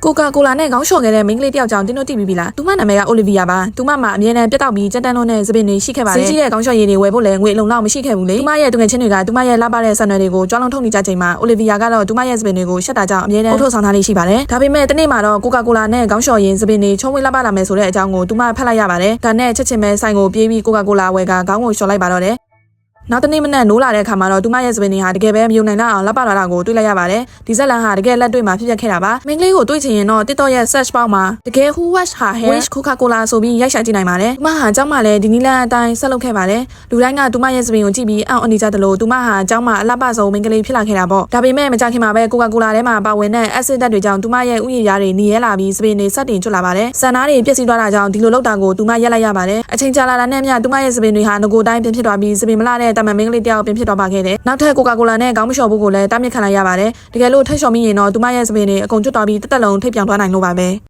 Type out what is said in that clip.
ကိုကာကိုလာနဲ့ခေါင်းလျှော်ခဲ့တဲ့မိန်းကလေးတယောက်ကြောင့်တင်းတို့တိပြီးပြီလားသူမနာမည်ကအိုလီဗီယာပါသူမမှာအမြဲတမ်းပြတ်တောက်ပြီးကြက်တန်းလုံးနဲ့စပင်တွေရှိခဲ့ပါတယ်ဈေးကြီးတဲ့ခေါင်းလျှော်ရည်တွေဝယ်ဖို့လည်းငွေအလုံလောက်မရှိခဲ့ဘူးလေသူမရဲ့တငယ်ချင်းတွေကသူမရဲ့လှပတဲ့ဆန်နွယ်တွေကိုကြွားလုံးထုတ်နေကြချိန်မှာအိုလီဗီယာကတော့သူမရဲ့စပင်တွေကိုရှက်တာကြောင့်အမြဲတမ်းထုတ်ဆောင်ထားလေးရှိပါတယ်ဒါပေမဲ့တနေ့မှာတော့ကိုကာကိုလာနဲ့ခေါင်းလျှော်ရည်စပင်တွေချုံဝေးလှပလာမယ်ဆိုတဲ့အကြောင်းကိုသူမဖတ်လိုက်ရပါတယ်ဒါနဲ့ချက်ချင်းပဲဆိုင်ကိုပြေးပြီးကိုကာကိုလာဝယ်ကခေါင်းကိုလျှော်လိုက်ပါတော့တယ်နောက်တနေ့မနက်နိုးလာတဲ့အခါမှာတော့သူမရဲ့စပင်တွေဟာတကယ်ပဲမယုံနိုင်လောက်အောင်လှပလာတာကိုတွေ့လိုက်ရပါတယ်ဒီဇက်လန်ဟာတကယ်လက်တွေ့မှာဖြစ်ပျက်ခဲ့တာပါမိန်းကလေးကိုတွေ့ချင်ရင်တော့ TikTok ရဲ့ search box မှာတကယ် who wash her hair wish Coca-Cola ဆိုပြီးရိုက်ရှာကြည့်နိုင်ပါတယ်သူမဟာအเจ้าမလည်းဒီနီလန်အတိုင်းဆက်လုပ်ခဲ့ပါတယ်လူတိုင်းကသူမရဲ့စပင်ကိုကြည့်ပြီးအောင့်အနေကြတယ်လို့သူမဟာအเจ้าမအလှပဆုံးမိန်းကလေးဖြစ်လာခဲ့တာပေါ့ဒါပေမဲ့မကြခင်မှာပဲ Coca-Cola ထဲမှာပါဝင်တဲ့ acid ဓာတ်တွေကြောင့်သူမရဲ့ဥယျာဉ်တွေနေရဲလာပြီးစပင်တွေစတင်ကျွတ်လာပါတယ်ဆန်သားတွေပြည့်စည်သွားတာကြောင့်ဒီလိုလုပ်တာကိုသူမရက်လိုက်ရပါတယ်အချိန်ကြာလာတာနဲ့မျှသူမရဲ့စပင်တွေဟာငကိုတိုင်းပြင်ဖြစ်သွားပြီးစပင်မလာတဲ့တာမန်မိန်းကလေးတယောက်ပြင်ဖြစ်သွားပါခဲ့တယ်နောက်ထပ်ကိုကာကိုလာနဲ့ခေါင်းမလျှော်ဖို့ကိုလည်းတားမြစ်ခံလိုက်ရပါတယ်တကယ်လို့ထိတ်လျှော်မိရင်တော့သူမရဲ့စပင်တွေအကုန်ကျွတ်သွားပြီးတက်တက်လုံးထိပ်ပြောင်သွားနိုင်လို့ပါပဲ